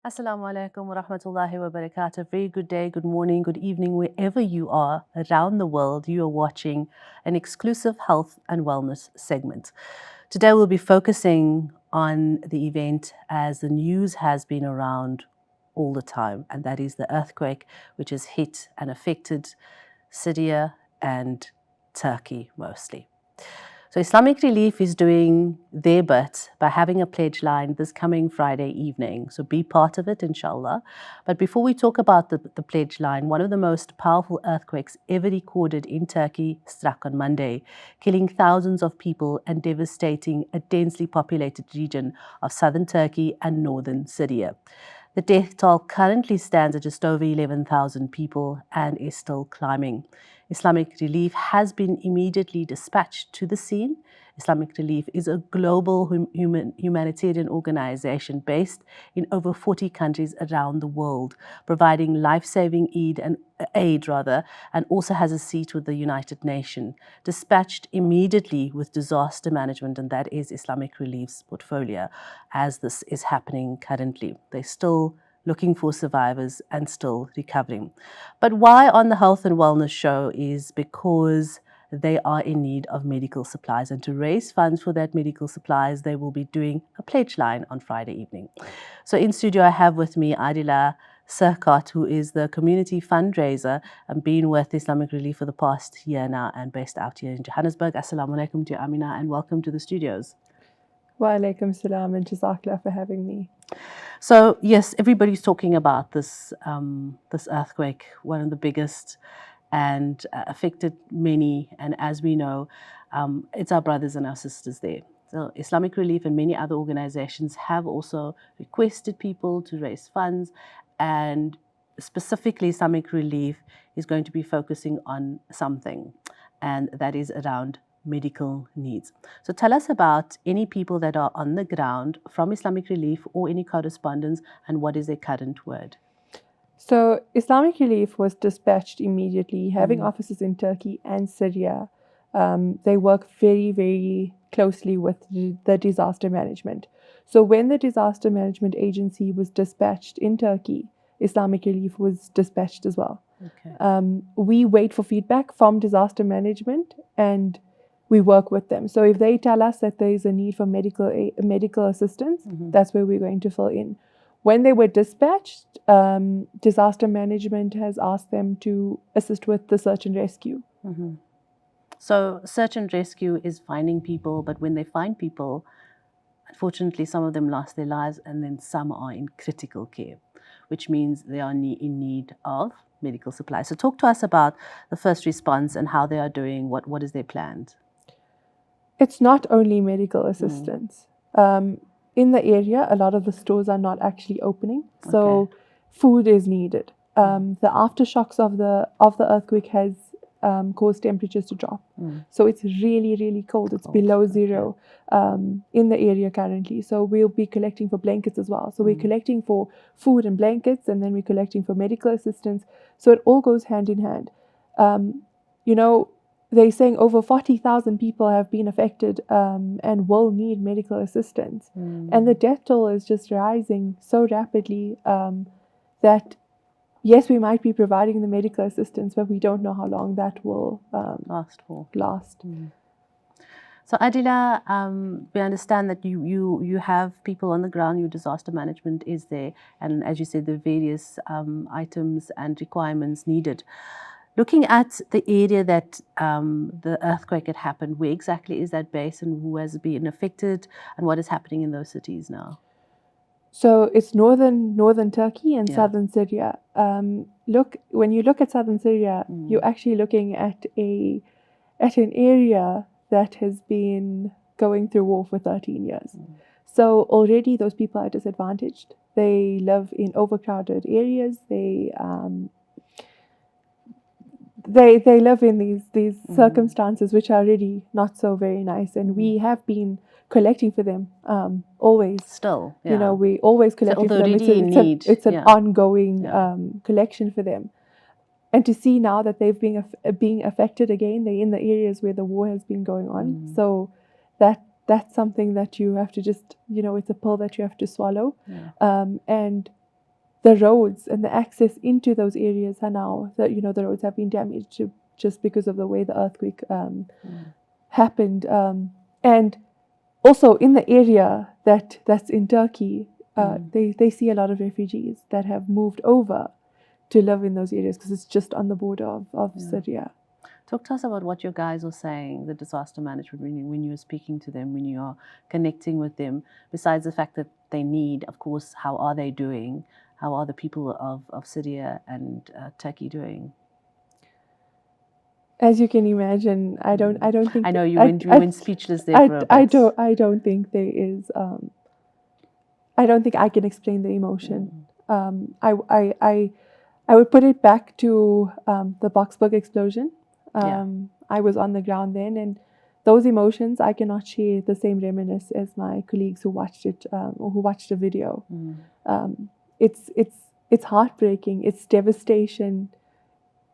Assalamu alaikum wa rahmatullahi wa barakatuh. Very good day, good morning, good evening, wherever you are around the world. You are watching an exclusive health and wellness segment. Today we'll be focusing on the event as the news has been around all the time, and that is the earthquake which has hit and affected Syria and Turkey mostly. So Islamic Relief is doing their bit by having a pledge line this coming Friday evening. So be part of it, inshallah. But before we talk about the pledge line, one of the most powerful earthquakes ever recorded in Turkey struck on Monday, killing thousands of people and devastating a densely populated region of southern Turkey and northern Syria. The death toll currently stands at just over 11,000 people and is still climbing. Islamic Relief has been immediately dispatched to the scene. Islamic Relief is a global humanitarian organization based in over 40 countries around the world, providing life-saving aid and also has a seat with the United Nations. Dispatched immediately with disaster management, and that is Islamic Relief's portfolio, as this is happening currently. They're still looking for survivors and still recovering. But why on the Health and Wellness Show is because they are in need of medical supplies. And to raise funds for that medical supplies, they will be doing a pledge line on Friday evening. So in studio, I have with me Adila Sirkat, who is the community fundraiser and been with Islamic Relief for the past year now and based out here in Johannesburg. Assalamu alaikum to Amina and welcome to the studios. Wa alaikum salam and jazakallah for having me. So yes, everybody's talking about this earthquake, one of the biggest, and affected many. And as we know, it's our brothers and our sisters there. So Islamic Relief and many other organizations have also requested people to raise funds, and specifically Islamic Relief is going to be focusing on something, and that is around medical needs. So tell us about any people that are on the ground from Islamic Relief or any correspondence, and what is their current word? So Islamic Relief was dispatched immediately, having offices in Turkey and Syria. They work very, very closely with the disaster management. So when the disaster management agency was dispatched in Turkey, Islamic Relief was dispatched as well. Okay. We wait for feedback from disaster management and we work with them. So if they tell us that there is a need for medical assistance, that's where we're going to fill in. When they were dispatched, disaster management has asked them to assist with the search and rescue. So search and rescue is finding people, but when they find people, unfortunately, some of them lost their lives and then some are in critical care, which means they are in need of medical supplies. So talk to us about the first response and how they are doing, what is their plans? It's not only medical assistance. In the area, a lot of the stores are not actually opening, so food is needed. The aftershocks of the earthquake has caused temperatures to drop. So it's really, really cold. It's below zero in the area currently. So we'll be collecting for blankets as well. So we're collecting for food and blankets, and then we're collecting for medical assistance. So it all goes hand in hand. They're saying over 40,000 people have been affected and will need medical assistance. And the death toll is just rising so rapidly that, yes, we might be providing the medical assistance, but we don't know how long that will last. So Adila, we understand that you have people on the ground, your disaster management is there, and as you said, the various items and requirements needed. Looking at the area that the earthquake had happened, where exactly is that base and who has been affected and what is happening in those cities now? So it's northern Turkey and southern Syria. When you look at southern Syria, you're actually looking at an area that has been going through war for 13 years. So already those people are disadvantaged. They live in overcrowded areas. They live in these circumstances which are really not so very nice, and we have been collecting for them always. Still, we always collecting for them. It's an ongoing collection for them. And to see now that they've been being affected again, they're in the areas where the war has been going on. So that's something that you have to just, it's a pill that you have to swallow. And the roads and the access into those areas are now, the roads have been damaged just because of the way the earthquake happened. And also in the area that's in Turkey, they see a lot of refugees that have moved over to live in those areas because it's just on the border of Syria. Talk to us about what your guys are saying, the disaster management, when you're speaking to them, when you are connecting with them, besides the fact that they need, of course, how are they doing? How are the people of Syria and Turkey doing? As you can imagine, I don't think I know you went speechless there for a bit. I don't think there is. I don't think I can explain the emotion. I would put it back to the Boksburg explosion. I was on the ground then, and those emotions I cannot share the same reminisce as my colleagues who watched it or who watched the video. It's heartbreaking. It's devastation.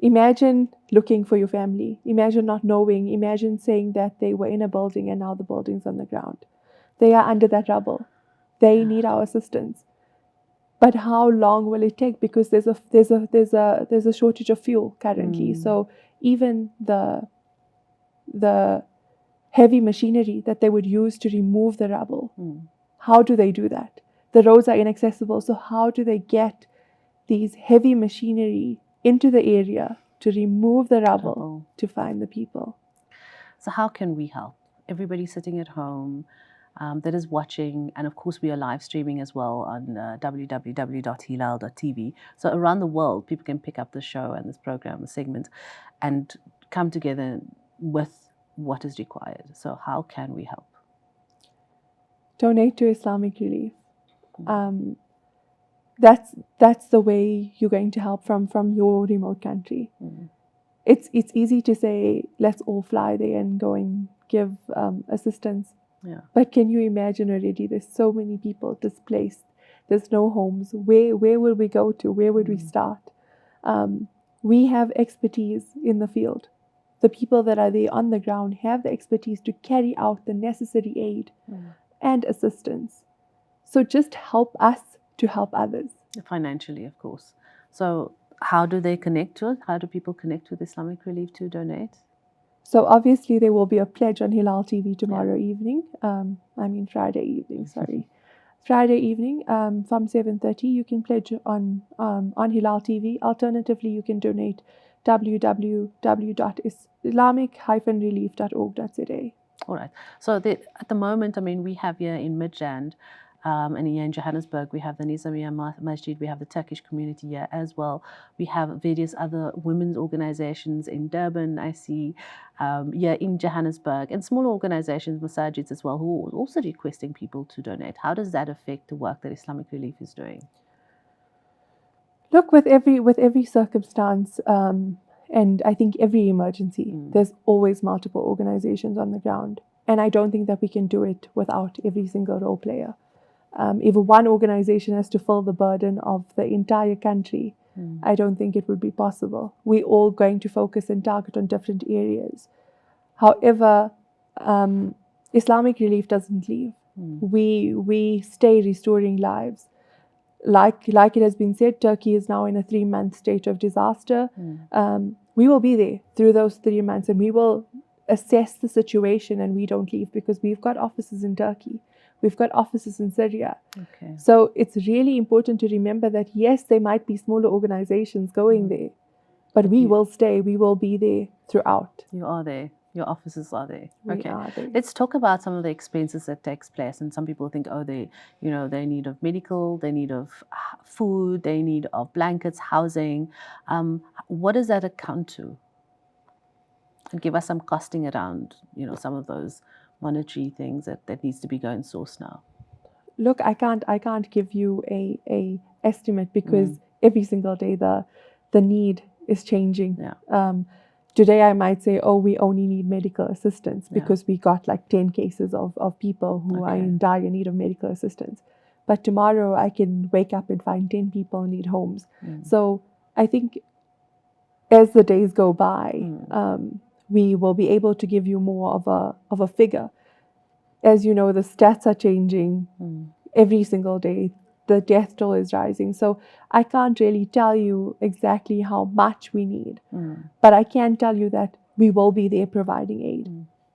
Imagine looking for your family. Imagine not knowing. Imagine saying that they were in a building and now the building's on the ground. They are under that rubble. They need our assistance. But how long will it take? Because there's a shortage of fuel currently. So even the heavy machinery that they would use to remove the rubble, how do they do that? The roads are inaccessible. So how do they get these heavy machinery into the area to remove the rubble to find the people? So how can we help? Everybody sitting at home that is watching, and of course we are live streaming as well on www.hilaal.tv. So around the world, people can pick up the show and this program, the segment, and come together with what is required. So how can we help? Donate to Islamic Relief. That's the way you're going to help from your remote country. It's easy to say, let's all fly there and go and give assistance. But can you imagine already? There's so many people displaced. There's no homes. Where will we go to? Where would we start? We have expertise in the field. The people that are there on the ground have the expertise to carry out the necessary aid and assistance. So just help us to help others. Financially, of course. So how do they connect to it? How do people connect with Islamic Relief to donate? So obviously there will be a pledge on Hilaal TV tomorrow evening. Friday evening, sorry. Friday evening from 7:30, you can pledge on Hilaal TV. Alternatively, you can donate www.islamic-relief.org.za. All right. So at the moment, we have here in Midrand, and here in Johannesburg, we have the Nizamiya Masjid, we have the Turkish community here as well. We have various other women's organizations in Durban, I see, here in Johannesburg, and smaller organizations, masajids as well, who are also requesting people to donate. How does that affect the work that Islamic Relief is doing? Look, with every circumstance, and I think every emergency, there's always multiple organizations on the ground. And I don't think that we can do it without every single role player. If one organization has to fill the burden of the entire country, I don't think it would be possible. We're all going to focus and target on different areas. However, Islamic Relief doesn't leave. We stay restoring lives. Like it has been said, Turkey is now in a 3-month state of disaster. We will be there through those 3 months, and we will assess the situation, and we don't leave because we've got offices in Turkey. We've got offices in Syria. So it's really important to remember that, yes, there might be smaller organizations going there, but we will stay. We will be there throughout. You are there. Your offices are there. We are there. Let's talk about some of the expenses that takes place. And some people think, they need of medical, they need of food, they need of blankets, housing. What does that account to? And give us some costing around, some of those monetary things that needs to be going source now. Look, I can't give you a estimate because every single day the need is changing. Today I might say, we only need medical assistance because we got like 10 cases of people who are in dire need of medical assistance. But tomorrow I can wake up and find 10 people who need homes. So I think as the days go by, we will be able to give you more of a figure. As you know, the stats are changing every single day. the death toll is rising. So I can't really tell you exactly how much we need, but I can tell you that we will be there providing aid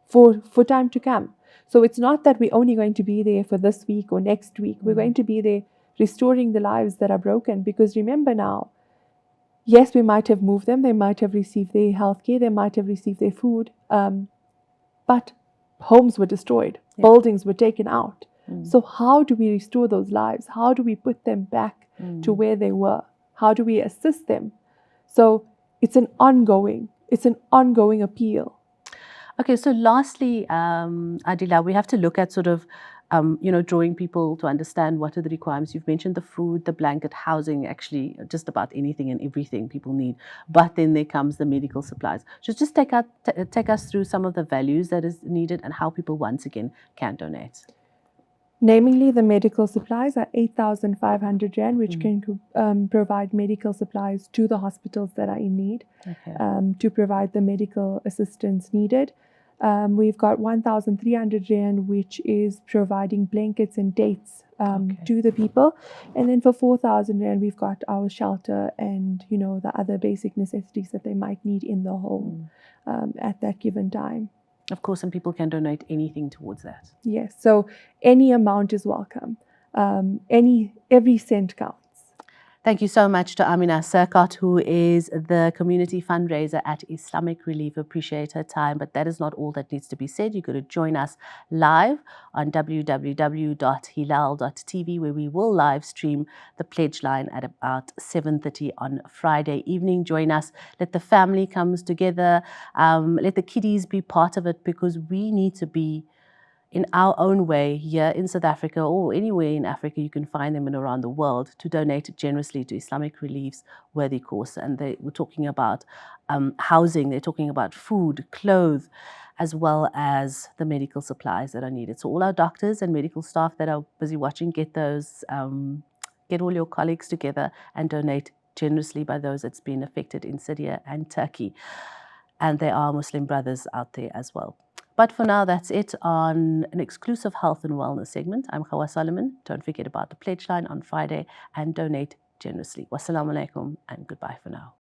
for time to come. So it's not that we're only going to be there for this week or next week. We're going to be there restoring the lives that are broken. Because remember now, yes, we might have moved them, they might have received their healthcare, they might have received their food, but homes were destroyed, buildings were taken out. So how do we restore those lives? How do we put them back to where they were? How do we assist them? So it's an ongoing appeal. Okay, so lastly, Adila, we have to look at sort of, drawing people to understand what are the requirements. You've mentioned the food, the blanket, housing, actually just about anything and everything people need. But then there comes the medical supplies. So just take us through some of the values that is needed and how people once again can donate. Namely, the medical supplies are 8,500 Rand, which can provide medical supplies to the hospitals that are in need, to provide the medical assistance needed. We've got 1,300 Rand, which is providing blankets and dates to the people. And then for 4,000 Rand, we've got our shelter and, the other basic necessities that they might need in the home at that given time. Of course, and people can donate anything towards that. Yes, so any amount is welcome. Every cent counts. Thank you so much to Amina Serkat, who is the community fundraiser at Islamic Relief. Appreciate her time, but that is not all that needs to be said. You're going to join us live on www.hilaal.tv, where we will live stream the pledge line at about 7:30 on Friday evening. Join us. Let the family come together. Let the kiddies be part of it, because we need to be in our own way here in South Africa or anywhere in Africa. You can find them in around the world, to donate generously to Islamic Relief's worthy cause. And they were talking about housing, they're talking about food, clothes, as well as the medical supplies that are needed. So all our doctors and medical staff that are busy watching, get those, get all your colleagues together and donate generously by those that's been affected in Syria and Turkey. And there are Muslim brothers out there as well. But for now, that's it on an exclusive health and wellness segment. I'm Gouwah Solomon. Don't forget about the pledge line on Friday and donate generously. Wassalamu alaikum and goodbye for now.